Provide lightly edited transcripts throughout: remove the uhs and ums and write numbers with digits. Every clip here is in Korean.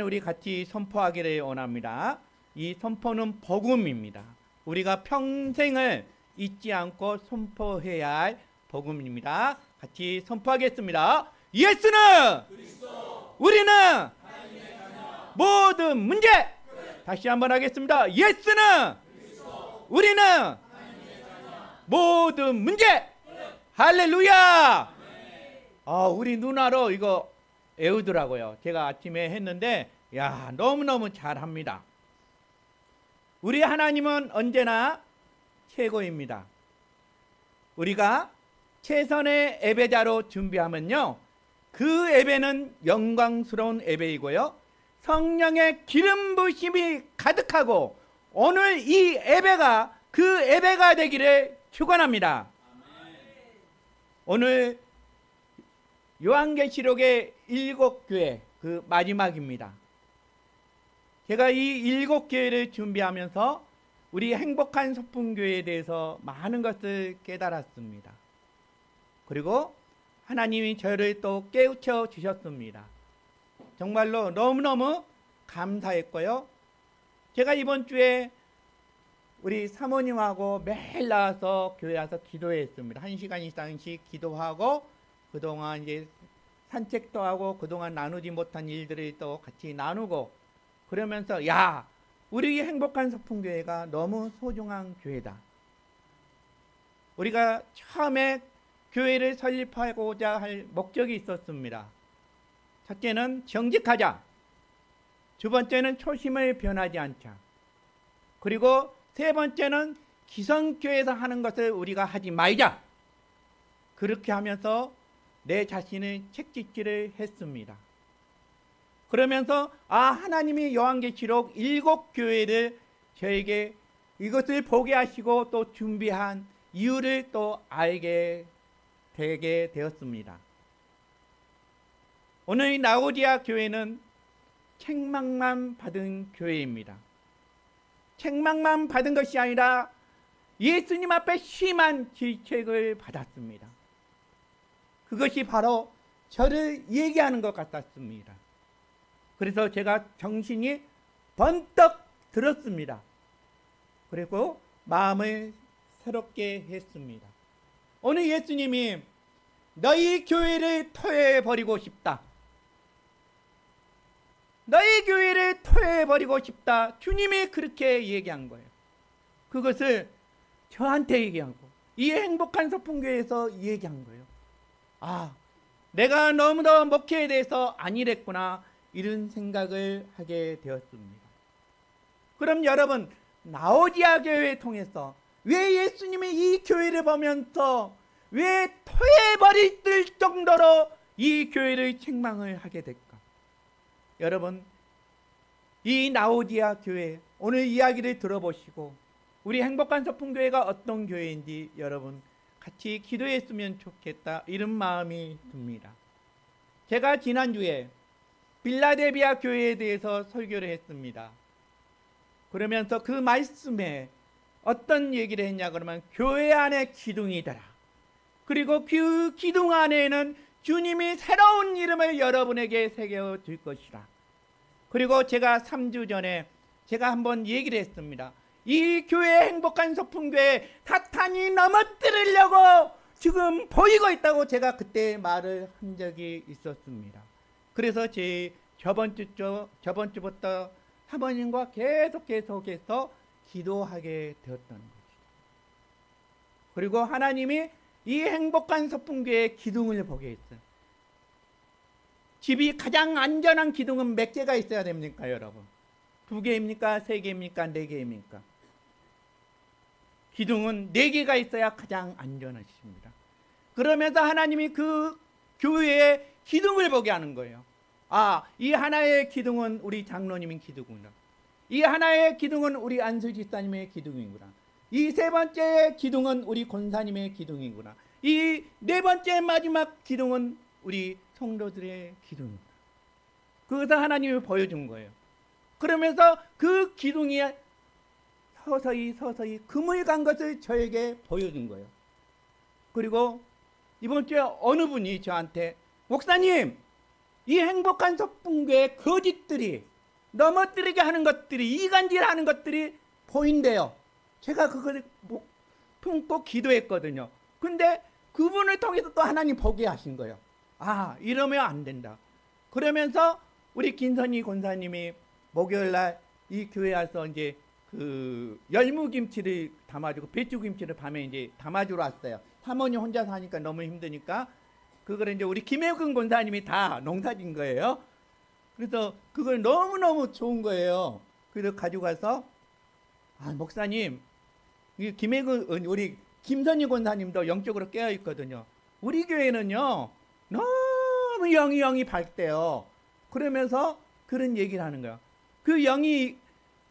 우리 같이 선포하기를 원합니다. 이 선포는 복음입니다. 우리가 평생을 잊지 않고 선포해야 할 복음입니다. 같이 선포하겠습니다. 예수는 그리스도, 우리는 모든 문제. 다시 한번 하겠습니다. 예수는 그리스도, 우리는 모든 문제. 할렐루야. 우리 누나로 이거 외우더라고요. 제가 아침에 했는데 너무너무 잘합니다. 우리 하나님은 언제나 최고입니다. 우리가 최선의 예배자로 준비하면요, 그 예배는 영광스러운 예배이고요, 성령의 기름 부심이 가득하고 오늘 이 예배가 그 예배가 되기를 축원합니다. 오늘 요한계시록의 7교회 그 마지막입니다. 제가 이 7교회를 준비하면서 우리 행복한 소풍교회에 대해서 많은 것을 깨달았습니다. 그리고 하나님이 저를 또 깨우쳐 주셨습니다. 정말로 너무너무 감사했고요. 제가 이번 주에 우리 사모님하고 매일 나와서 교회 와서 기도했습니다. 1시간 이상씩 기도하고 그동안 이제 산책도 하고 그동안 나누지 못한 일들을 또 같이 나누고 그러면서 우리 행복한 소풍교회가 너무 소중한 교회다. 우리가 처음에 교회를 설립하고자 할 목적이 있었습니다. 첫째는 정직하자. 두 번째는 초심을 변하지 않자. 그리고 세 번째는 기성교회에서 하는 것을 우리가 하지 말자. 그렇게 하면서 내 자신을 책짓기를 했습니다. 그러면서 하나님이 요한계시록 7교회를 저에게 이것을 보게 하시고 또 준비한 이유를 또 알게 되게 되었습니다. 오늘 이 라오디아 교회는 책망만 받은 교회입니다. 책망만 받은 것이 아니라 예수님 앞에 심한 질책을 받았습니다. 그것이 바로 저를 얘기하는 것 같았습니다. 그래서 제가 정신이 번떡 들었습니다. 그리고 마음을 새롭게 했습니다. 오늘 예수님이 너희 교회를 토해버리고 싶다. 너희 교회를 토해버리고 싶다. 주님이 그렇게 얘기한 거예요. 그것을 저한테 얘기하고 이 행복한 소풍교회에서 얘기한 거예요. 내가 너무나 목회에 대해서 안일했구나, 이런 생각을 하게 되었습니다. 그럼 여러분, 라오디아 교회를 통해서 왜 예수님이 이 교회를 보면서 왜 토해버릴 정도로 이 교회를 책망을 하게 될까? 여러분, 이 라오디아 교회 오늘 이야기를 들어보시고 우리 행복한 소풍교회가 어떤 교회인지 여러분 같이 기도했으면 좋겠다, 이런 마음이 듭니다. 제가 지난주에 빌라델비아 교회에 대해서 설교를 했습니다. 그러면서 그 말씀에 어떤 얘기를 했냐 그러면 교회 안에 기둥이더라. 그리고 그 기둥 안에는 주님이 새로운 이름을 여러분에게 새겨 줄 것이라. 그리고 제가 3주 전에 제가 한번 얘기를 했습니다. 이 교회 행복한 소풍교회 사탄이 넘어뜨리려고 지금 보이고 있다고 제가 그때 말을 한 적이 있었습니다. 그래서 저번 주부터 사모님과 계속해서 기도하게 되었던 것이죠. 그리고 하나님이 이 행복한 소풍교회의 기둥을 보게 했어요. 집이 가장 안전한 기둥은 몇 개가 있어야 됩니까, 여러분? 2개입니까? 3개입니까? 4개입니까? 기둥은 4개가 있어야 가장 안전하십니다. 그러면서 하나님이 그 교회의 기둥을 보게 하는 거예요. 이 하나의 기둥은 우리 장로님의 기둥이구나. 이 하나의 기둥은 우리 안수 집사님의 기둥이구나. 이 세 번째 기둥은 우리 권사님의 기둥이구나. 이 네 번째 마지막 기둥은 우리 성도들의 기둥이구나. 그것을 하나님이 보여준 거예요. 그러면서 그 기둥이 서서히 금을 간 것을 저에게 보여준 거예요. 그리고 이번 주에 어느 분이 저한테 목사님, 이 행복한 소풍교회 거짓들이 넘어뜨리게 하는 것들이, 이간질하는 것들이 보인대요. 제가 그걸 품고 기도했거든요. 근데 그분을 통해서 또 하나님 보게 하신 거예요. 아, 이러면 안 된다. 그러면서 우리 김선희 권사님이 목요일날 이 교회 와서 이제 그 열무김치를 담아주고 배추김치를 밤에 이제 담아주러 왔어요. 사모님 혼자 사니까 너무 힘드니까 그걸 이제 우리 김혜근 권사님이 다 농사진 거예요. 그래서 그걸 너무너무 좋은 거예요. 그래서 가지고 가서, 아, 목사님, 이 김혜근, 우리 김선희 권사님도 영적으로 깨어 있거든요. 우리 교회는요, 너무 영이 밝대요. 그러면서 그런 얘기를 하는 거예요. 그 영이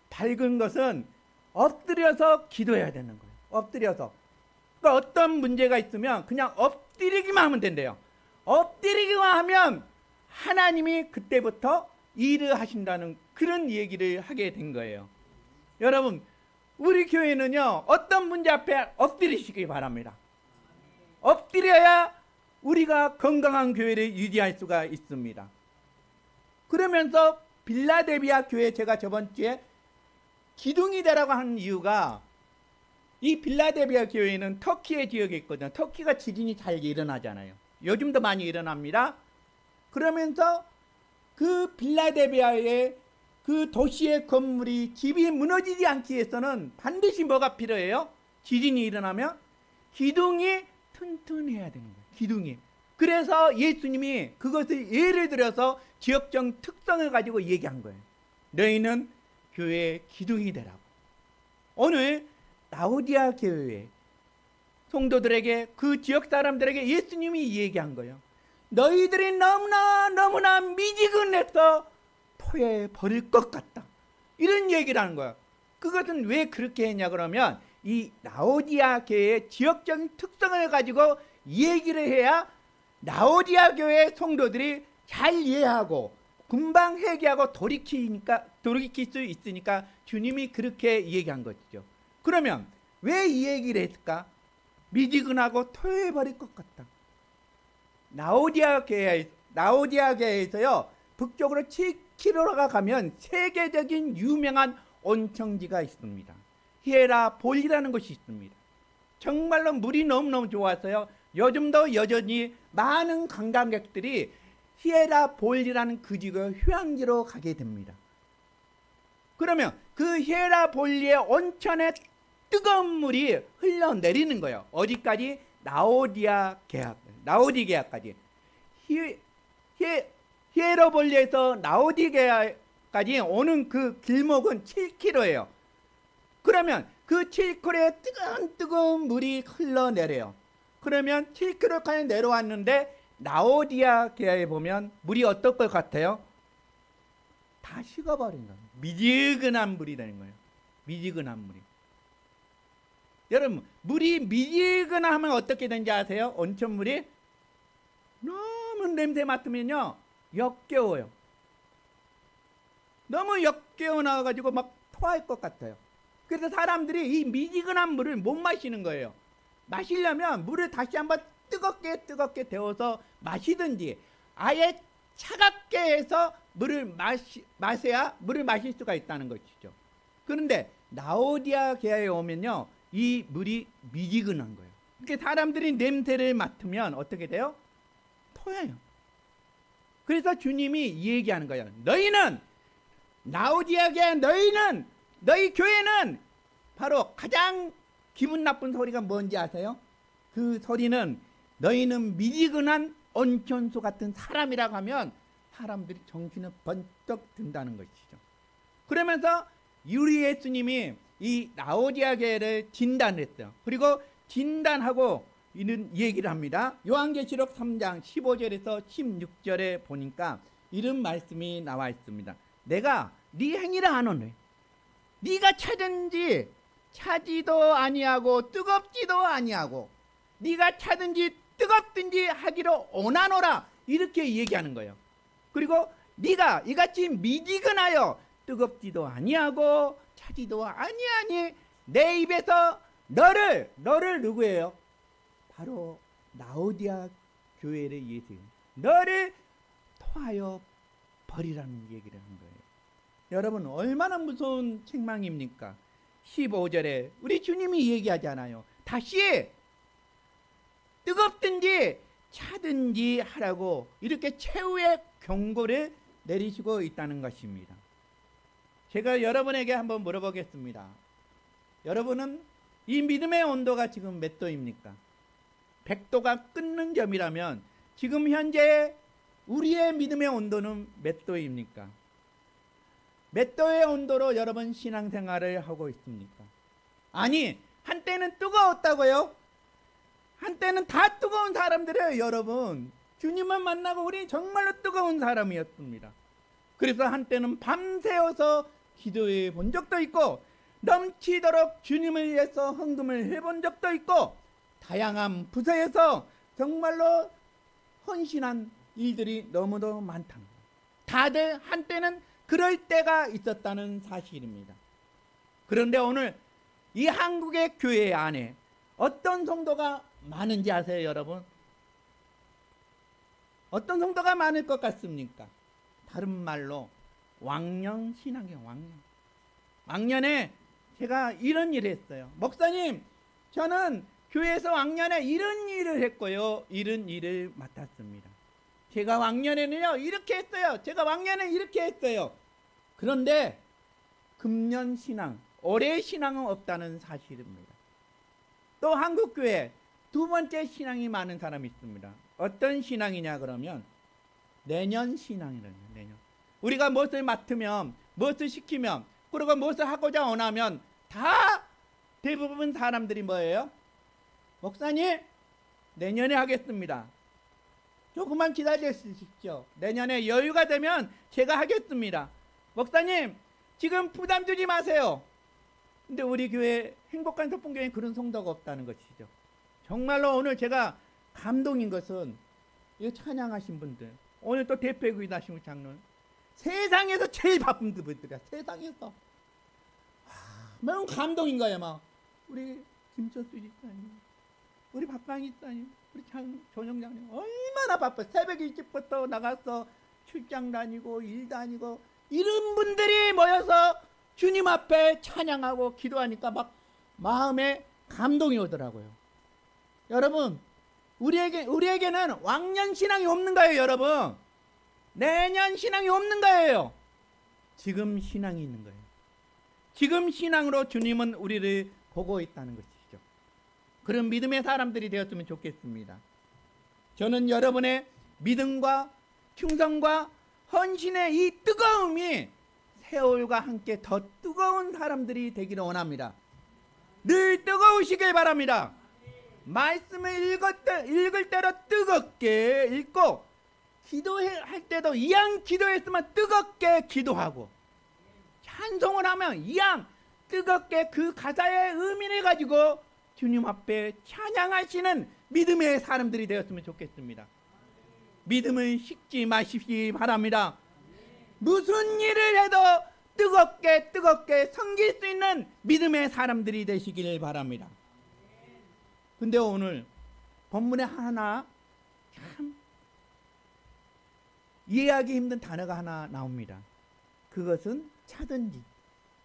밝은 것은 엎드려서 기도해야 되는 거예요. 엎드려서. 그러니까 어떤 문제가 있으면 그냥 엎드리기만 하면 된대요. 엎드리기만 하면 하나님이 그때부터 일을 하신다는 그런 얘기를 하게 된 거예요. 여러분, 우리 교회는요, 어떤 문제 앞에 엎드리시기 바랍니다. 엎드려야 우리가 건강한 교회를 유지할 수가 있습니다. 그러면서 빌라델비아 교회, 제가 저번 주에 기둥이 되라고 하는 이유가, 이 빌라델비아 교회는 터키의 지역에 있거든요. 터키가 지진이 잘 일어나잖아요. 요즘도 많이 일어납니다. 그러면서 그 빌라델비아의 그 도시의 건물이, 집이 무너지지 않기 위해서는 반드시 뭐가 필요해요? 지진이 일어나면 기둥이 튼튼해야 되는 거예요. 기둥이. 그래서 예수님이 그것을 예를 들어서 지역적 특성을 가지고 얘기한 거예요. 너희는 교회의 기둥이 되라고. 오늘 라오디아 교회 성도들에게, 그 지역 사람들에게 예수님이 얘기한 거예요. 너희들이 너무나 미지근해서 토해 버릴 것 같다. 이런 얘기를 하는 거야. 그것은 왜 그렇게 했냐 그러면, 이 라오디아 교회의 지역적인 특성을 가지고 얘기를 해야 라오디아 교회 성도들이 잘 이해하고 금방 회개하고 돌이킬 수 있으니까 주님이 그렇게 얘기한 것이죠. 그러면 왜 이 얘기를 했을까? 미지근하고 토해버릴 것 같다. 라오디아 교회에서요, 북쪽으로 7km가 가면 세계적인 유명한 온천지가 있습니다. 히에라볼이라는 곳이 있습니다. 정말로 물이 너무너무 좋아서요, 요즘도 여전히 많은 관광객들이 히에라볼이라는 그 지역의 휴양지로 가게 됩니다. 그러면 그 히에라볼리의 온천에 뜨거운 물이 흘러내리는 거예요. 어디까지? 라오디게아까지. 히에라볼리에서 라오디게아까지 오는 그 길목은 7km예요. 그러면 그 7km에 뜨거운 물이 흘러내려요. 그러면 7km까지 내려왔는데 라오디게아에 보면 물이 어떨 것 같아요? 다 식어버린 거예요. 미지근한 물이 되는 거예요. 미지근한 물이. 여러분, 물이 미지근하면 어떻게 되는지 아세요? 온천물이 너무 냄새 맡으면요, 역겨워요. 너무 역겨워 나와가지고 막 토할 것 같아요. 그래서 사람들이 이 미지근한 물을 못 마시는 거예요. 마시려면 물을 다시 한번 뜨겁게 데워서 마시든지, 아예 차갑게 해서 물을 마셔야 물을 마실 수가 있다는 것이죠. 그런데 라오디게아에 오면요, 이 물이 미지근한 거예요. 그러니까 사람들이 냄새를 맡으면 어떻게 돼요? 토해요. 그래서 주님이 얘기하는 거예요. 너희는, 라오디게아, 너희 교회는 바로 가장 기분 나쁜 소리가 뭔지 아세요? 그 소리는, 너희는 미지근한 온천수 같은 사람이라고 하면 사람들이 정신을 번쩍 든다는 것이죠. 그러면서 우리 예수님이 이 라오디게아를 진단했어요. 그리고 진단하고 이런 얘기를 합니다. 요한계시록 3장 15절에서 16절에 보니까 이런 말씀이 나와 있습니다. 내가 네 행위를 아노니, 네가 찾은지 차지도 아니하고 뜨겁지도 아니하고, 네가 차든지 뜨겁든지 하기로 원하노라, 이렇게 얘기하는 거예요. 그리고 네가 이같이 미지근하여 뜨겁지도 아니하고 차지도 아니하니 내 입에서 너를 누구예요? 바로 라오디아 교회를 예수님, 너를 토하여 버리라는 얘기를 한 거예요. 여러분 얼마나 무서운 책망입니까? 15절에 우리 주님이 얘기하잖아요. 다시 뜨겁든지 차든지 하라고 이렇게 최후의 경고를 내리시고 있다는 것입니다. 제가 여러분에게 한번 물어보겠습니다. 여러분은 이 믿음의 온도가 지금 몇 도입니까? 100도가 끊는 점이라면 지금 현재 우리의 믿음의 온도는 몇 도입니까? 몇 도의 온도로 여러분 신앙생활을 하고 있습니까? 아니, 한때는 뜨거웠다고요? 한때는 다 뜨거운 사람들이에요, 여러분. 주님을 만나고 우리 정말로 뜨거운 사람이었습니다. 그래서 한때는 밤새워서 기도해 본 적도 있고 넘치도록 주님을 위해서 헌금을 해본 적도 있고 다양한 부서에서 정말로 헌신한 일들이 너무도 많다. 다들 한때는 그럴 때가 있었다는 사실입니다. 그런데 오늘 이 한국의 교회 안에 어떤 성도가 많은지 아세요, 여러분? 어떤 성도가 많을 것 같습니까? 다른 말로 왕년 신앙이에요. 왕년에 제가 이런 일을 했어요. 목사님, 저는 교회에서 왕년에 이런 일을 했고요, 이런 일을 맡았습니다. 제가 왕년에는요 이렇게 했어요. 제가 왕년에 이렇게 했어요. 그런데 금년 신앙, 올해 신앙은 없다는 사실입니다. 또 한국교회 두 번째 신앙이 많은 사람이 있습니다. 어떤 신앙이냐 그러면 내년 신앙이라는 거예요. 내년. 우리가 무엇을 맡으면, 무엇을 시키면, 그리고 무엇을 하고자 원하면 다 대부분 사람들이 뭐예요? 목사님, 내년에 하겠습니다. 조금만 기다려 주십시오. 내년에 여유가 되면 제가 하겠습니다. 목사님, 지금 부담 주지 마세요. 근데 우리 교회 행복한 소풍교회에 그런 성도가 없다는 것이죠. 정말로 오늘 제가 감동인 것은 이 찬양하신 분들, 오늘 또 대표교인 하신 장로님, 세상에서 제일 바쁜 분들이야. 세상에서. 너무 감동인 거예요. 막 우리 김철수 집사님, 우리 박강희 집사님, 우리 조정장님 얼마나 바빠요. 새벽 일찍부터 나가서 출장 다니고 일 다니고 이런 분들이 모여서 주님 앞에 찬양하고 기도하니까 막 마음에 감동이 오더라고요. 여러분, 우리에게는 왕년 신앙이 없는 거예요, 여러분. 내년 신앙이 없는 거예요. 지금 신앙이 있는 거예요. 지금 신앙으로 주님은 우리를 보고 있다는 것이죠. 그런 믿음의 사람들이 되었으면 좋겠습니다. 저는 여러분의 믿음과 충성과 헌신의 이 뜨거움이 세월과 함께 더 뜨거운 사람들이 되기를 원합니다. 늘 뜨거우시길 바랍니다. 말씀을 읽을 때로 뜨겁게 읽고 기도할 때도 이왕 기도했으면 뜨겁게 기도하고 찬송을 하면 이왕 뜨겁게 그 가사의 의미를 가지고 주님 앞에 찬양하시는 믿음의 사람들이 되었으면 좋겠습니다. 믿음을 식지 마시기 바랍니다. 무슨 일을 해도 뜨겁게 섬길 수 있는 믿음의 사람들이 되시길 바랍니다. 근데 오늘 본문에 하나 참 이해하기 힘든 단어가 하나 나옵니다. 그것은 차든지.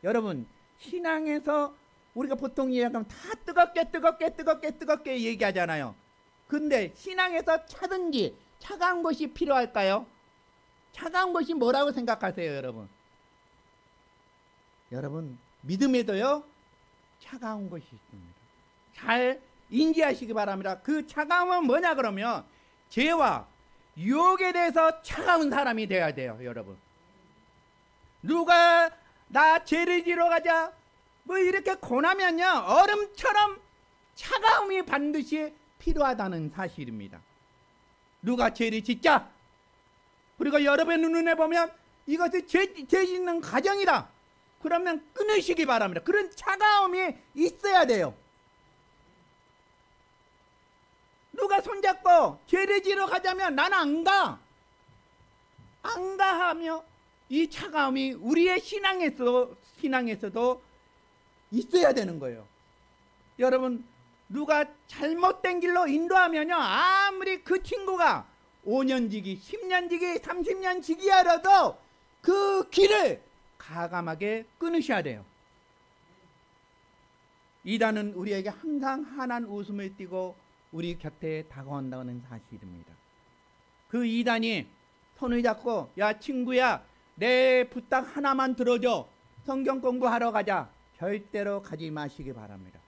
여러분, 신앙에서 우리가 보통 이야기하면 다 뜨겁게 얘기하잖아요. 근데 신앙에서 차든지, 차가운 것이 필요할까요? 차가운 것이 뭐라고 생각하세요, 여러분? 여러분, 믿음에도요 차가운 것이 있습니다. 잘 인지하시기 바랍니다. 그 차가움은 뭐냐 그러면 죄와 유혹에 대해서 차가운 사람이 되어야 돼요, 여러분. 누가 나 죄를 지러 가자 뭐 이렇게 권하면요 얼음처럼 차가움이 반드시 필요하다는 사실입니다. 누가 죄를 짓자, 그리고 여러분의 눈에 보면 이것이 죄 짓는 가정이다, 그러면 끊으시기 바랍니다. 그런 차가움이 있어야 돼요. 누가 손잡고 죄를 지러 가자면 나는 안 가 하며 이 차가움이 우리의 신앙에서도 있어야 되는 거예요. 여러분, 누가 잘못된 길로 인도하면요 아무리 그 친구가 5년 지기, 10년 지기, 30년 지기하라도 그 길을 가감하게 끊으셔야 돼요. 이단은 우리에게 항상 환한 웃음을 띠고 우리 곁에 다가온다는 사실입니다. 그 이단이 손을 잡고 야 친구야 내 부탁 하나만 들어줘, 성경 공부하러 가자, 절대로 가지 마시기 바랍니다.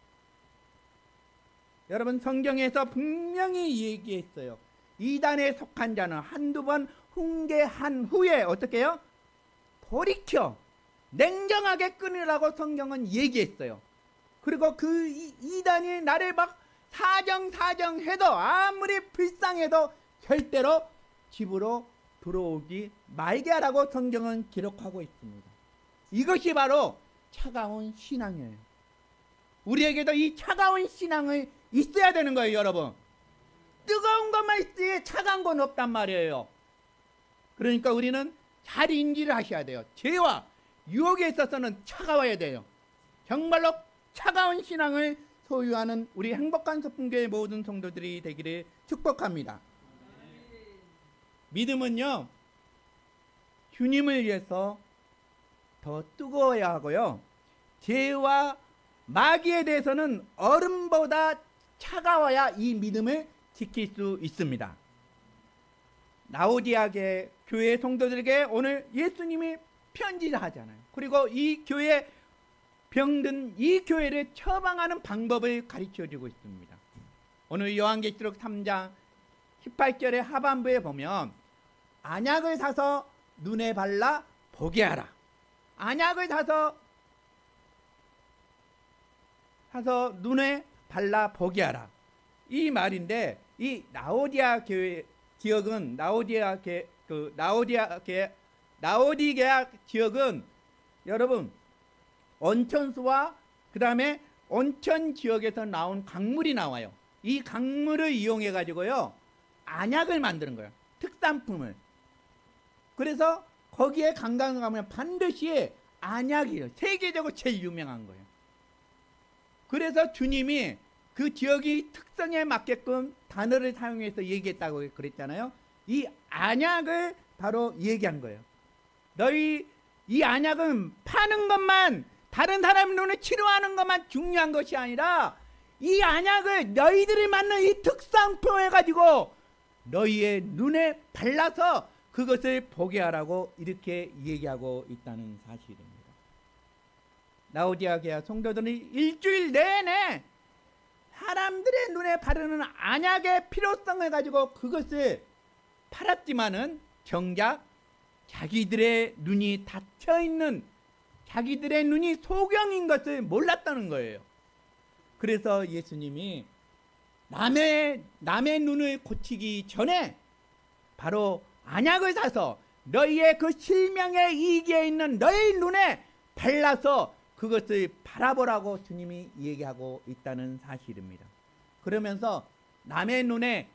여러분 성경에서 분명히 얘기했어요. 이단에 속한 자는 한두 번 훈계한 후에 어떻게 해요? 돌이켜 냉정하게 끊으라고 성경은 얘기했어요. 그리고 그 이단이 나를 막 사정해도 아무리 불쌍해도 절대로 집으로 들어오지 말게 하라고 성경은 기록하고 있습니다. 이것이 바로 차가운 신앙이에요. 우리에게도 이 차가운 신앙이 있어야 되는 거예요. 여러분 뜨거운 것만 있지 차가운 건 없단 말이에요. 그러니까 우리는 잘 인지를 하셔야 돼요. 죄와 유혹에 있어서는 차가워야 돼요. 정말로 차가운 신앙을 소유하는 우리 행복한 소풍교회 모든 성도들이 되기를 축복합니다. 믿음은요 주님을 위해서 더 뜨거워야 하고요, 죄와 마귀에 대해서는 얼음보다 차가워야 이 믿음을 지킬 수 있습니다. 라오디아 교회 성도들에게 오늘 예수님이 편지를 하잖아요. 그리고 이 교회 병든 이 교회를 처방하는 방법을 가르쳐주고 있습니다. 오늘 요한계시록 3장 18절의 하반부에 보면 안약을 사서 눈에 발라 보게 하라. 안약을 사서 눈에 발라 보게 하라. 이 말인데 이 라오디아 교회 지역은 라오디게아 지역은 여러분 온천수와 그 다음에 온천 지역에서 나온 강물이 나와요. 이 강물을 이용해 가지고요 안약을 만드는 거예요. 특산품을. 그래서 거기에 관광을 가면 반드시 안약이에요. 세계적으로 제일 유명한 거예요. 그래서 주님이 그 지역이 특성에 맞게끔 단어를 사용해서 얘기했다고 그랬잖아요. 이 안약을 바로 얘기한 거예요. 너희 이 안약은 파는 것만, 다른 사람 눈에 치료하는 것만 중요한 것이 아니라 이 안약을 너희들이 맞는 이 특산품 해가지고 너희의 눈에 발라서 그것을 보게 하라고 이렇게 얘기하고 있다는 사실입니다. 라오디아 교회 성도들이 일주일 내내 사람들의 눈에 바르는 안약의 필요성을 가지고 그것을 팔았지만은 정작 자기들의 눈이 닫혀있는, 자기들의 눈이 소경인 것을 몰랐다는 거예요. 그래서 예수님이 남의 눈을 고치기 전에 바로 안약을 사서 너희의 그 실명의 이기에 있는 너희 눈에 발라서 그것을 바라보라고 주님이 얘기하고 있다는 사실입니다. 그러면서 남의 눈을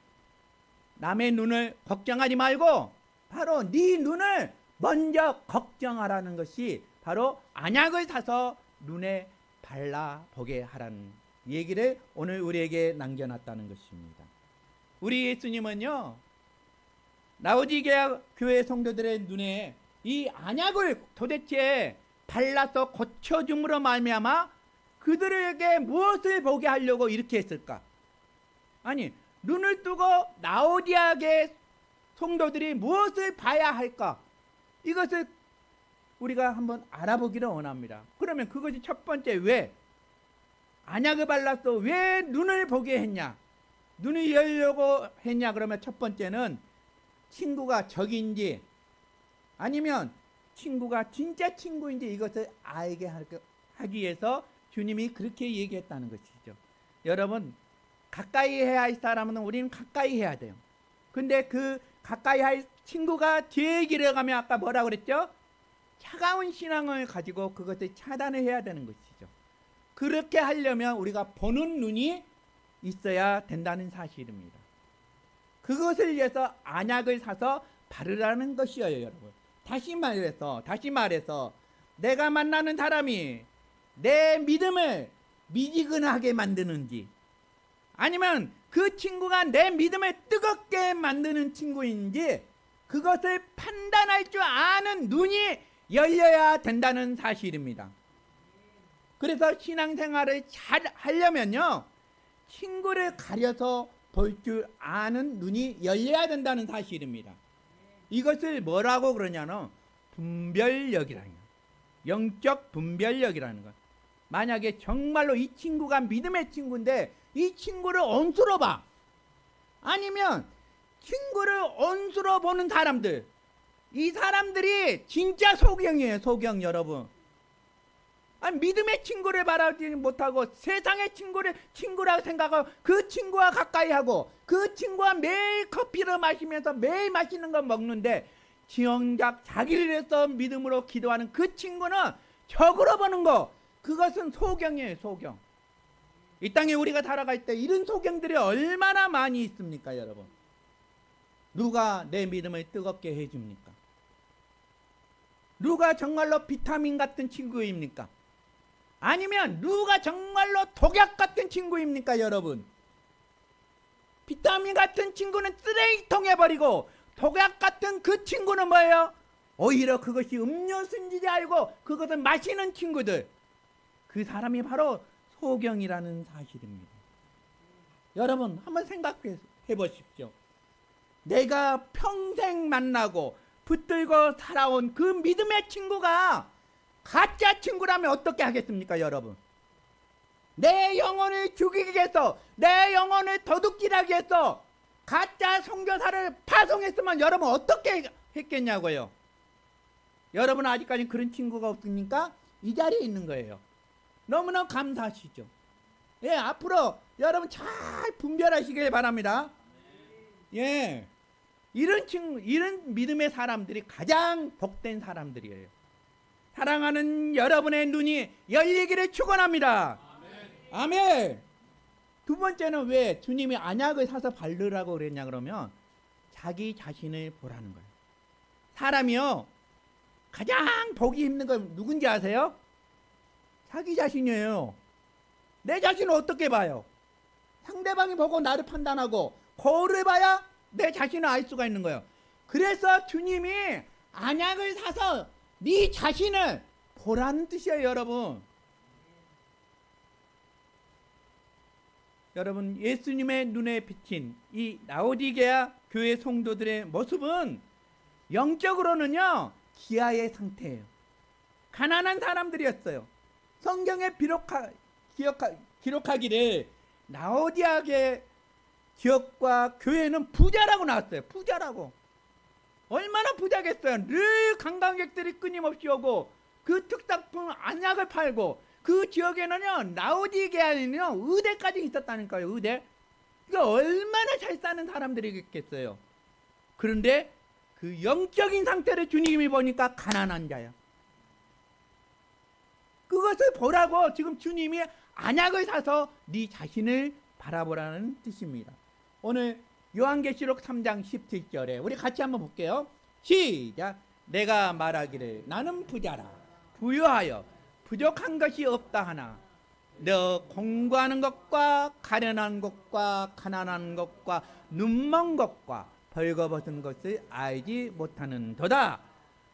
걱정하지 말고 바로 네 눈을 먼저 걱정하라는 것이 바로 안약을 사서 눈에 발라보게 하라는 얘기를 오늘 우리에게 남겨놨다는 것입니다. 우리 예수님은요 라오디게아 교회 성도들의 눈에 이 안약을 도대체 발라서 고쳐줌으로 말미암아 그들에게 무엇을 보게 하려고 이렇게 했을까? 아니 눈을 뜨고 라오디아의 성도들이 무엇을 봐야 할까? 이것을 우리가 한번 알아보기를 원합니다. 그러면 그것이 첫 번째, 왜? 안약을 발랐어. 왜 눈을 보게 했냐? 눈을 열려고 했냐? 그러면 첫 번째는 친구가 적인지 아니면 친구가 진짜 친구인지 이것을 알게 하기 위해서 주님이 그렇게 얘기했다는 것이죠. 여러분 가까이 해야 할 사람은 우리는 가까이 해야 돼요. 근데 그 가까이 할 친구가 뒤에 길에 가면 아까 뭐라고 그랬죠? 차가운 신앙을 가지고 그것을 차단을 해야 되는 것이죠. 그렇게 하려면 우리가 보는 눈이 있어야 된다는 사실입니다. 그것을 위해서 안약을 사서 바르라는 것이에요, 여러분. 다시 말해서 내가 만나는 사람이 내 믿음을 미지근하게 만드는지 아니면 그 친구가 내 믿음을 뜨겁게 만드는 친구인지 그것을 판단할 줄 아는 눈이 열려야 된다는 사실입니다. 그래서 신앙생활을 잘 하려면요, 친구를 가려서 볼 줄 아는 눈이 열려야 된다는 사실입니다. 이것을 뭐라고 그러냐면 분별력이라는 거예요. 영적 분별력이라는 것. 만약에 정말로 이 친구가 믿음의 친구인데 이 친구를 온수로 봐, 아니면 친구를 온수로 보는 사람들, 이 사람들이 진짜 소경이에요. 소경. 여러분, 아니, 믿음의 친구를 바라지 못하고 세상의 친구를 친구라고 생각하고 그 친구와 가까이 하고 그 친구와 매일 커피를 마시면서 매일 맛있는 거 먹는데 정작 자기를 위해서 믿음으로 기도하는 그 친구는 적으로 보는 거, 그것은 소경이에요. 소경. 이 땅에 우리가 살아갈 때 이런 소경들이 얼마나 많이 있습니까, 여러분? 누가 내 믿음을 뜨겁게 해줍니까? 누가 정말로 비타민 같은 친구입니까? 아니면 누가 정말로 독약 같은 친구입니까, 여러분? 비타민 같은 친구는 쓰레기통에 버리고 독약 같은 그 친구는 뭐예요? 오히려 그것이 음료수인지 알고 그것을 마시는 친구들, 그 사람이 바로 소경이라는 사실입니다. 여러분, 한번 생각해 보십시오. 내가 평생 만나고 붙들고 살아온 그 믿음의 친구가 가짜 친구라면 어떻게 하겠습니까, 여러분? 내 영혼을 죽이기 위해서, 내 영혼을 도둑질하기 위해서 가짜 선교사를 파송했으면 여러분 어떻게 했겠냐고요? 여러분 아직까지 그런 친구가 없습니까? 이 자리에 있는 거예요. 너무나 감사하시죠? 예, 앞으로 여러분 잘 분별하시길 바랍니다. 예, 이런 친구, 이런 믿음의 사람들이 가장 복된 사람들이에요. 사랑하는 여러분의 눈이 열리기를 축원합니다. 아멘. 두 번째는 왜 주님이 안약을 사서 바르라고 그랬냐 그러면 자기 자신을 보라는 거예요. 사람이요, 가장 보기 힘든 건 누군지 아세요? 자기 자신이에요. 내 자신을 어떻게 봐요? 상대방이 보고 나를 판단하고 거울을 봐야 내 자신을 알 수가 있는 거예요. 그래서 주님이 안약을 사서 네 자신을 보라는 뜻이에요, 여러분. 여러분, 예수님의 눈에 비친 이 라오디게아 교회 성도들의 모습은 영적으로는요, 기아의 상태예요. 가난한 사람들이었어요. 성경에 기록하기를 라오디게아 지역과 교회는 부자라고 나왔어요. 부자라고. 얼마나 부자겠어요. 늘 관광객들이 끊임없이 오고 그 특산품 안약을 팔고, 그 지역에는요, 라오디게아에는요, 의대까지 있었다니까요. 의대. 그러니까 얼마나 잘 사는 사람들이겠어요. 그런데 그 영적인 상태를 주님이 보니까 가난한 자야. 그것을 보라고 지금 주님이 안약을 사서 네 자신을 바라보라는 뜻입니다. 오늘 요한계시록 3장 17절에 우리 같이 한번 볼게요. 시작. 내가 말하기를 나는 부자라, 부유하여 부족한 것이 없다 하나 너 공부하는 것과 가련한 것과 가난한 것과 눈먼 것과 벌거벗은 것을 알지 못하는도다.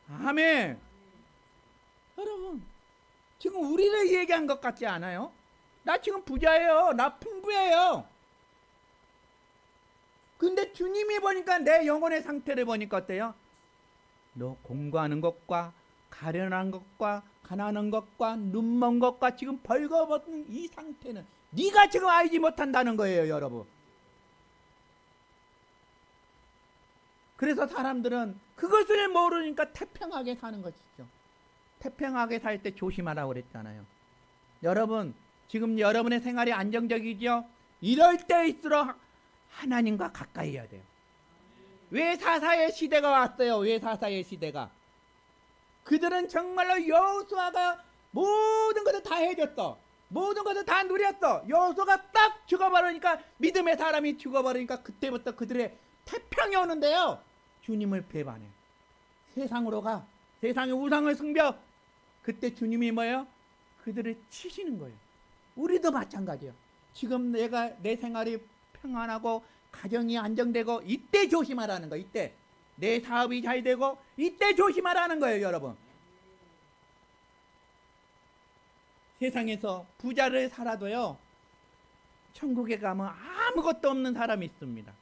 아멘. 여러분, 지금 우리를 얘기한 것 같지 않아요? 나 지금 부자예요. 나 풍부해요. 근데 주님이 보니까 내 영혼의 상태를 보니까 어때요? 너 공부하는 것과 가련한 것과 가난한 것과 눈먼 것과 지금 벌거벗은 이 상태는 네가 지금 알지 못한다는 거예요, 여러분. 그래서 사람들은 그것을 모르니까 태평하게 사는 것이죠. 태평하게 살 때 조심하라고 그랬잖아요. 여러분, 지금 여러분의 생활이 안정적이죠? 이럴 때일수록 하나님과 가까이 해야 돼요. 왜 사사의 시대가 왔어요? 왜 사사의 시대가? 그들은 정말로 여호수아가 모든 것을 다 해줬어. 모든 것을 다 누렸어. 여호수아가 딱 죽어버리니까, 믿음의 사람이 죽어버리니까 그때부터 그들의 태평이 오는데요, 주님을 배반해. 세상으로 가. 세상의 우상을 숭배. 그때 주님이 뭐예요? 그들을 치시는 거예요. 우리도 마찬가지예요. 지금 내 생활이 평안하고 가정이 안정되고 이때 조심하라는 거. 이때 내 사업이 잘 되고 이때 조심하라는 거예요, 여러분. 세상에서 부자를 살아도요, 천국에 가면 아무것도 없는 사람이 있습니다.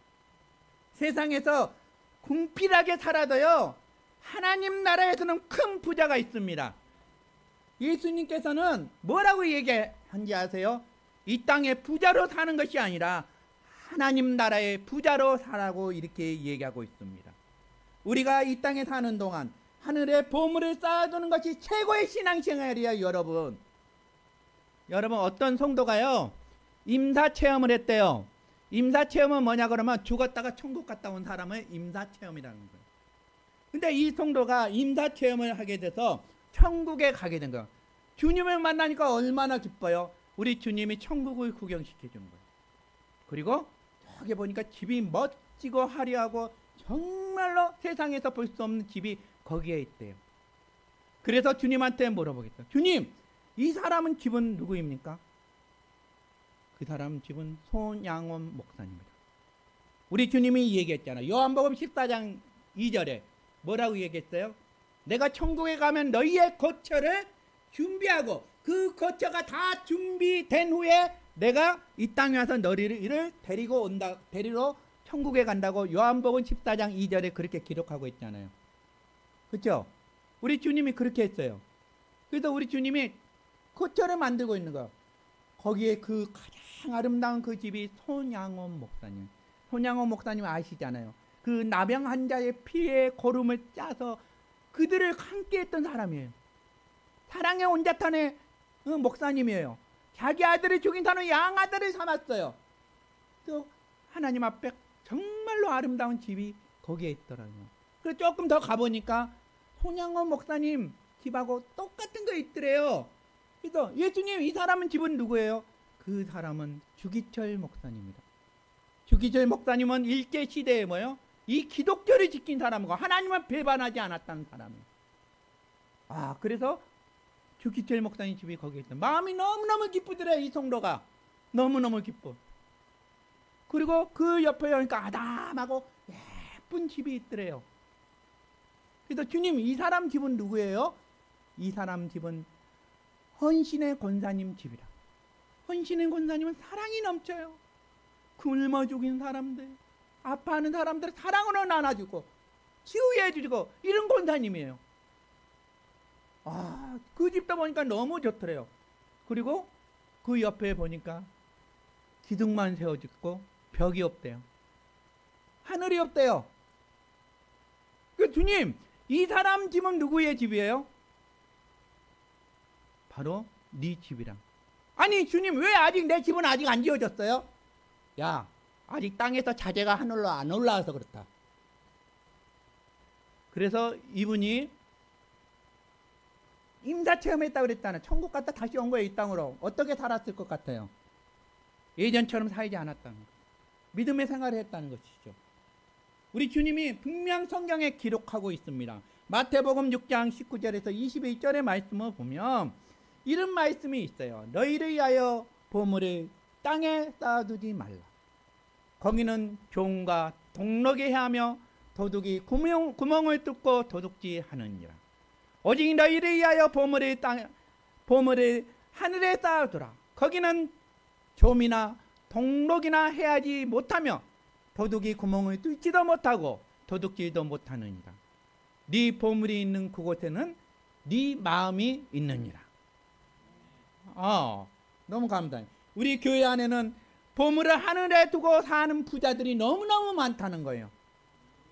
세상에서 궁핍하게 살아도요, 하나님 나라에서는 큰 부자가 있습니다. 예수님께서는 뭐라고 얘기한지 아세요? 이 땅에 부자로 사는 것이 아니라 하나님 나라의 부자로 살라고 이렇게 얘기하고 있습니다. 우리가 이 땅에 사는 동안 하늘의 보물을 쌓아두는 것이 최고의 신앙생활이에요, 여러분. 여러분, 어떤 성도가요, 임사체험을 했대요. 임사체험은 뭐냐 그러면 죽었다가 천국 갔다 온 사람을 임사체험이라는 거예요. 근데 이 성도가 임사체험을 하게 돼서 천국에 가게 된 거예요. 주님을 만나니까 얼마나 기뻐요. 우리 주님이 천국을 구경시켜 준 거예요. 그리고 저기 보니까 집이 멋지고 화려하고 정말로 세상에서 볼 수 없는 집이 거기에 있대요. 그래서 주님한테 물어보겠어요. 주님, 이 사람은 집은 누구입니까? 그 사람 집은 손양원 목사입니다. 우리 주님이 얘기했잖아요. 요한복음 14장 2절에 뭐라고 얘기했어요? 내가 천국에 가면 너희의 거처를 준비하고 그 거처가 다 준비된 후에 내가 이 땅에 와서 너희를 데리러 천국에 간다고 요한복음 14장 2절에 그렇게 기록하고 있잖아요. 그렇죠? 우리 주님이 그렇게 했어요. 그래서 우리 주님이 거처를 만들고 있는 거예요. 거기에 그 가장 아름다운 그 집이 손양원 목사님. 손양원 목사님 아시잖아요. 그 나병 환자의 피에 거름을 짜서 그들을 함께 했던 사람이에요. 사랑의 온자탄의 목사님이에요. 자기 아들을 죽인 사람 양아들을 삼았어요. 또 하나님 앞에 정말로 아름다운 집이 거기에 있더라고요. 그래서 조금 더 가보니까 손양원 목사님 집하고 똑같은 거 있더래요. 그래서 예수님, 이 사람은 집은 누구예요? 그 사람은 주기철 목사님입니다. 주기철 목사님은 일제시대에 뭐예요? 이 기독교를 지킨 사람이고 하나님을 배반하지 않았다는 사람이에요. 그래서 주기철 목사님 집이 거기에 있다. 마음이 너무너무 기쁘더래요, 이 성도가. 너무너무 기뻐. 그리고 그 옆에 오니까 아담하고 예쁜 집이 있더래요. 그래서 주님, 이 사람 집은 누구예요? 이 사람 집은 헌신의 권사님 집이라. 헌신의 권사님은 사랑이 넘쳐요. 굶어 죽인 사람들, 아파하는 사람들 사랑으로 나눠주고 치유해주고 이런 권사님이에요. 그 집도 보니까 너무 좋더래요. 그리고 그 옆에 보니까 기둥만 세워졌고 벽이 없대요. 하늘이 없대요. 그 주님, 이 사람 집은 누구의 집이에요? 바로 네 집이랑. 아니 주님, 왜 아직 내 집은 아직 안 지어졌어요? 야, 아직 땅에서 자재가 하늘로 안 올라와서 그렇다. 그래서 이분이 임사체험했다고 그랬잖아요. 천국 갔다 다시 온 거예요, 이 땅으로. 어떻게 살았을 것 같아요? 예전처럼 살지 않았다는 거예요. 믿음의 생활을 했다는 것이죠. 우리 주님이 분명 성경에 기록하고 있습니다. 마태복음 6장 19절에서 21절의 말씀을 보면 이런 말씀이 있어요. 너희를 위하여 보물을 땅에 쌓아두지 말라. 거기는 종과 동록이 해하며 도둑이 구멍을 뚫고 도둑질하느니라. 오직 너희를 위하여 보물을 하늘에 쌓아두라. 거기는 좀이나 동록이나 해하지 못하며 도둑이 구멍을 뚫지도 못하고 도둑질도 못하느니라. 네 보물이 있는 그곳에는 네 마음이 있느니라. 너무 감사해요. 우리 교회 안에는 보물을 하늘에 두고 사는 부자들이 너무너무 많다는 거예요.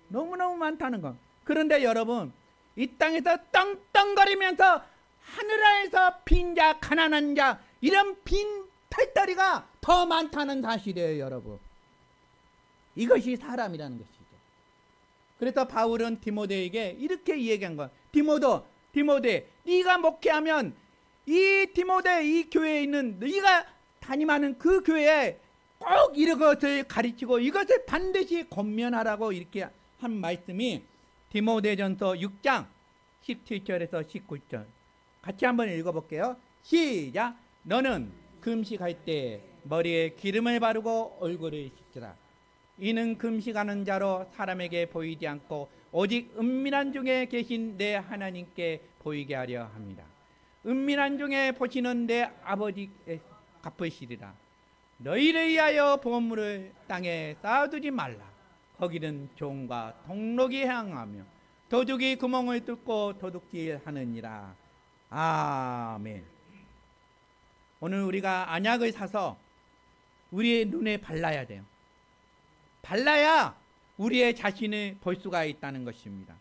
너무너무 많다는 거. 그런데 여러분, 이 땅에서 떵떵거리면서 하늘에서 빈 자, 가난한 자, 이런 빈 팔다리가 더 많다는 사실이에요, 여러분. 이것이 사람이라는 것이죠. 그래서 바울은 디모데에게 이렇게 얘기한 거야. 디모데, 네가 목회하면 이 디모데, 이 교회에 있는 네가 담임하는 그 교회에 꼭 이것을 가르치고 이것을 반드시 권면하라고 이렇게 한 말씀이 디모데전서 6장 17절에서 19절. 같이 한번 읽어볼게요. 시작. 너는 금식할 때 머리에 기름을 바르고 얼굴을 씻고 하시라. 이는 금식하는 자로 사람에게 보이지 않고 오직 은밀한 중에 계신 내 하나님께 보이게 하려 합니다. 은밀한 중에 보시는 내 아버지께 갚으시리라. 너희를 위하여 보물을 땅에 쌓아두지 말라. 거기는 종과 동록이 향하며 도둑이 구멍을 뚫고 도둑질하느니라. 아멘. 오늘 우리가 안약을 사서 우리의 눈에 발라야 돼요. 발라야 우리의 자신을 볼 수가 있다는 것입니다.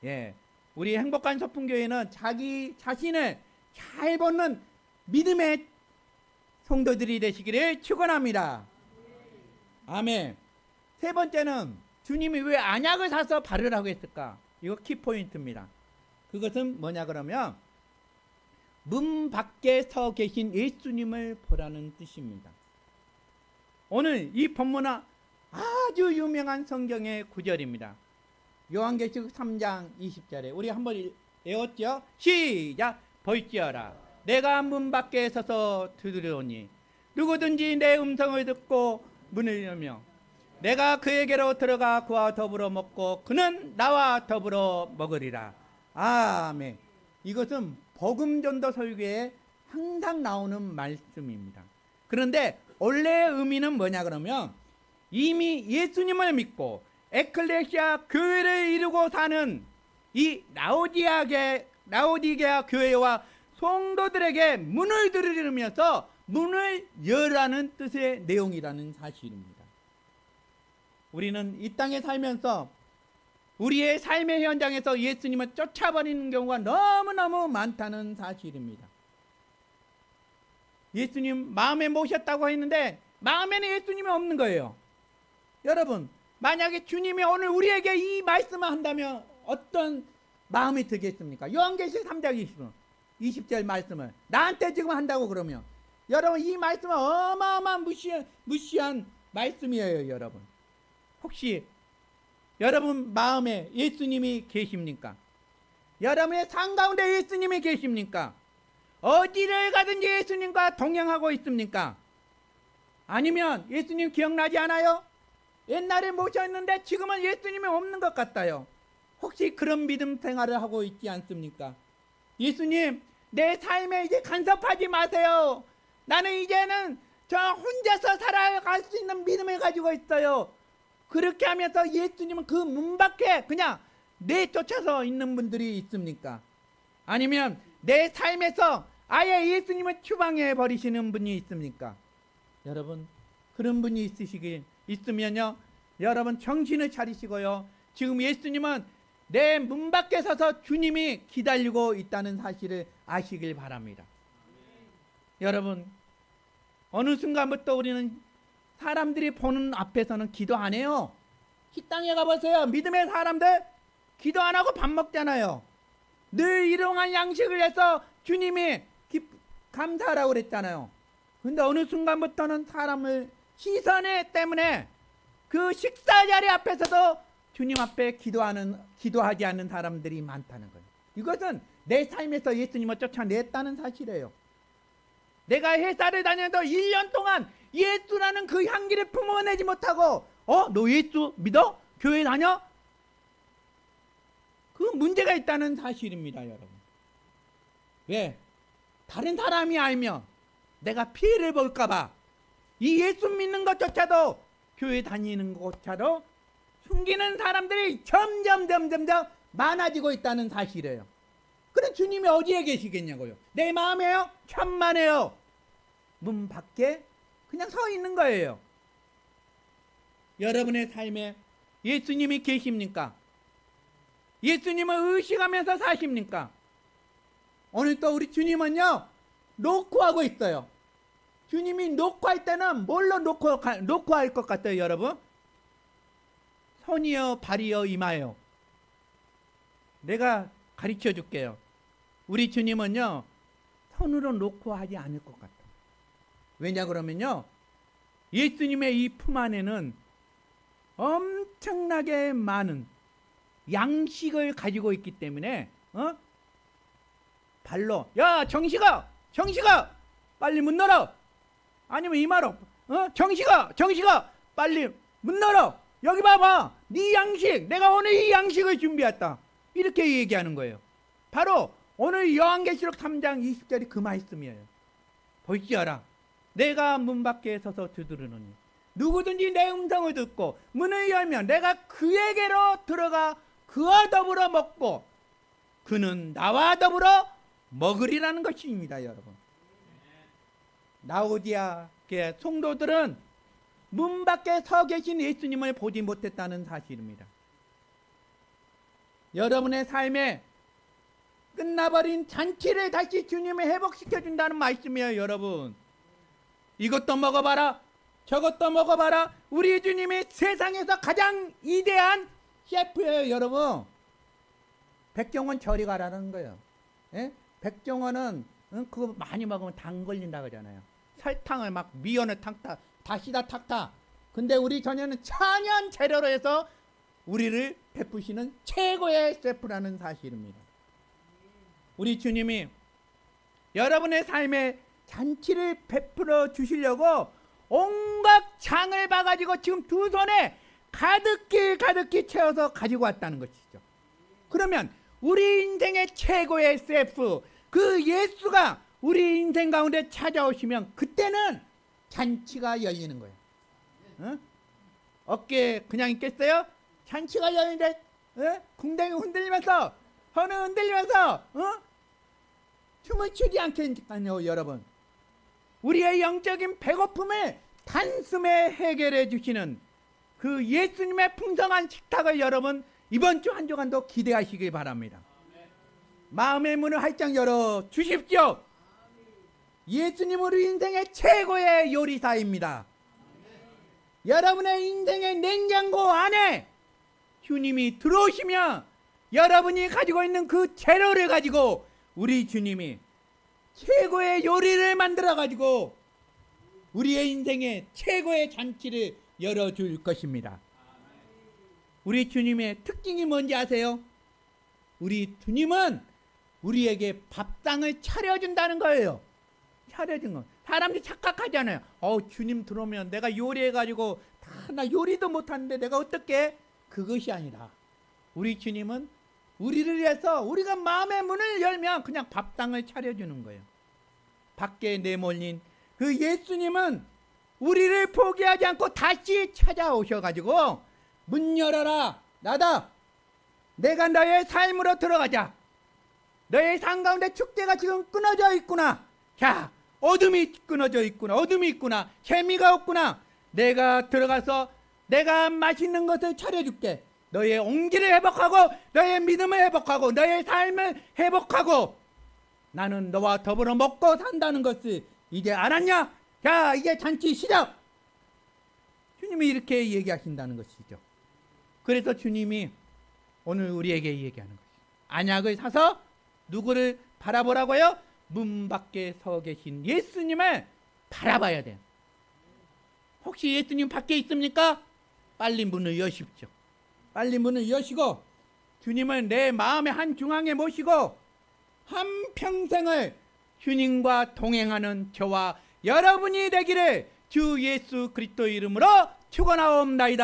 예, 우리 행복한 소풍교회는 자기 자신을 잘 보는 믿음의 성도들이 되시기를 축원합니다. 아멘. 세 번째는 주님이 왜 안약을 사서 바르라고 했을까? 이거 키포인트입니다. 그것은 뭐냐 그러면 문 밖에 서 계신 예수님을 보라는 뜻입니다. 오늘 이 본문은 아주 유명한 성경의 구절입니다. 요한계시록 3장 20절에 우리 한번 외웠죠? 시작! 볼지어라 내가 문 밖에 서서 두드리오니 누구든지 내 음성을 듣고 문을 열며 내가 그에게로 들어가 그와 더불어 먹고 그는 나와 더불어 먹으리라. 아멘. 이것은 복음전도 설교에 항상 나오는 말씀입니다. 그런데 원래의 의미는 뭐냐 그러면 이미 예수님을 믿고 에클레시아 교회를 이루고 사는 이 라오디게아 교회와 성도들에게 문을 두드리면서 문을 열라는 뜻의 내용이라는 사실입니다. 우리는 이 땅에 살면서 우리의 삶의 현장에서 예수님을 쫓아버리는 경우가 너무너무 많다는 사실입니다. 예수님 마음에 모셨다고 했는데 마음에는 예수님이 없는 거예요. 여러분, 만약에 주님이 오늘 우리에게 이 말씀을 한다면 어떤 마음이 들겠습니까? 요한계시록 3장 20절 말씀을 나한테 지금 한다고 그러면 여러분 이 말씀은 어마어마한 무시한 말씀이에요. 여러분, 혹시 여러분 마음에 예수님이 계십니까? 여러분의 삶 가운데 예수님이 계십니까? 어디를 가든지 예수님과 동행하고 있습니까? 아니면 예수님 기억나지 않아요? 옛날에 모셨는데 지금은 예수님이 없는 것 같아요. 혹시 그런 믿음 생활을 하고 있지 않습니까? 예수님, 내 삶에 이제 간섭하지 마세요. 나는 이제는 저 혼자서 살아갈 수 있는 믿음을 가지고 있어요. 그렇게 하면서 예수님은 그 문 밖에 그냥 내쫓아서 있는 분들이 있습니까? 아니면 내 삶에서 아예 예수님을 추방해 버리시는 분이 있습니까? 여러분, 그런 분이 있으면요, 여러분 정신을 차리시고요, 지금 예수님은 내 문 밖에 서서 주님이 기다리고 있다는 사실을 아시길 바랍니다. 여러분, 어느 순간부터 우리는 사람들이 보는 앞에서는 기도 안 해요. 식당에 가보세요. 믿음의 사람들 기도 안 하고 밥 먹잖아요. 늘 일용할 양식을 해서 주님이 감사하라고 그랬잖아요. 근데 어느 순간부터는 사람을 시선에 때문에 그 식사 자리 앞에서도 주님 앞에 기도하지 않는 사람들이 많다는 거예요. 이것은 내 삶에서 예수님을 쫓아냈다는 사실이에요. 내가 회사를 다녀도 1년 동안 예수라는 그 향기를 품어내지 못하고 너 예수 믿어? 교회 다녀? 그 문제가 있다는 사실입니다. 여러분, 왜? 다른 사람이 알면 내가 피해를 볼까 봐 이 예수 믿는 것조차도, 교회 다니는 것조차도 숨기는 사람들이 점점 많아지고 있다는 사실이에요. 그럼 주님이 어디에 계시겠냐고요? 내 마음에요? 천만에요. 문 밖에 그냥 서 있는 거예요. 여러분의 삶에 예수님이 계십니까? 예수님을 의식하면서 사십니까? 오늘 또 우리 주님은요, 녹화하고 있어요. 주님이 녹화할 때는 뭘로 녹화할 것 같아요, 여러분? 손이요, 발이요, 이마요. 내가 가르쳐 줄게요. 우리 주님은요, 손으로 녹화하지 않을 것 같아요. 왜냐 그러면요, 예수님의 이 품 안에는 엄청나게 많은 양식을 가지고 있기 때문에 발로, 야 정식아 빨리 문 열어. 아니면 이마로, 정식아 빨리 문 열어. 여기 봐봐. 네 양식. 내가 오늘 이 양식을 준비했다. 이렇게 얘기하는 거예요. 바로 오늘 요한계시록 3장 20절이 그 말씀이에요. 볼지어라. 내가 문 밖에 서서 두드리노니 누구든지 내 음성을 듣고 문을 열면 내가 그에게로 들어가 그와 더불어 먹고 그는 나와 더불어 먹으리라는 것입니다. 여러분, 라오디아 교회 성도들은 문 밖에 서 계신 예수님을 보지 못했다는 사실입니다. 여러분의 삶에 끝나버린 잔치를 다시 주님이 회복시켜 준다는 말씀이에요. 여러분, 이것도 먹어봐라, 저것도 먹어봐라. 우리 주님이 세상에서 가장 위대한 셰프예요. 여러분, 백종원 저리 가라는 거예요. 예? 백종원은 그거 많이 먹으면 당 걸린다 그러잖아요. 설탕을 막 미연을 탁탁 다시다 탁탁. 근데 우리 전혀는 천연 재료로 해서 우리를 베푸시는 최고의 셰프라는 사실입니다. 우리 주님이 여러분의 삶에 잔치를 베풀어 주시려고 온갖 장을 봐가지고 지금 두 손에 가득히 채워서 가지고 왔다는 것이죠. 그러면 우리 인생의 최고의 셰프 그 예수가 우리 인생 가운데 찾아오시면 그때는 잔치가 열리는 거예요. 어? 어깨 그냥 있겠어요? 잔치가 열리는데 궁뎅이 흔들리면서 허는 흔들리면서 춤을 추지 않겠나요? 여러분, 우리의 영적인 배고픔을 단숨에 해결해 주시는 그 예수님의 풍성한 식탁을 여러분 이번 주 한 주간도 기대하시길 바랍니다. 마음의 문을 활짝 열어 주십시오. 예수님 우리 인생의 최고의 요리사입니다. 여러분의 인생의 냉장고 안에 주님이 들어오시면 여러분이 가지고 있는 그 재료를 가지고 우리 주님이 최고의 요리를 만들어 가지고 우리의 인생의 최고의 잔치를 열어줄 것입니다. 우리 주님의 특징이 뭔지 아세요? 우리 주님은 우리에게 밥상을 차려준다는 거예요. 차려준 거. 사람들이 착각하잖아요. 주님 들어오면 내가 요리해가지고 나 요리도 못하는데 내가 어떻게? 그것이 아니라 우리 주님은 우리를 위해서 우리가 마음의 문을 열면 그냥 밥상을 차려주는 거예요. 밖에 내몰린 그 예수님은 우리를 포기하지 않고 다시 찾아오셔가지고 문 열어라, 나다. 내가 너의 삶으로 들어가자. 너의 삶 가운데 축제가 지금 끊어져 있구나. 자, 어둠이 끊어져 있구나. 어둠이 있구나. 재미가 없구나. 내가 들어가서 내가 맛있는 것을 차려줄게. 너의 온기를 회복하고 너의 믿음을 회복하고 너의 삶을 회복하고 나는 너와 더불어 먹고 산다는 것을 이제 알았냐? 자, 이제 잔치 시작. 주님이 이렇게 얘기하신다는 것이죠. 그래서 주님이 오늘 우리에게 얘기하는 것이죠. 안약을 사서 누구를 바라보라고요? 문 밖에 서 계신 예수님을 바라봐야 돼요. 혹시 예수님 밖에 있습니까? 빨리 문을 여십시오. 빨리 문을 여시고 주님을 내 마음의 한 중앙에 모시고 한평생을 주님과 동행하는 저와 여러분이 되기를 주 예수 그리스도 이름으로 축원하옵나이다.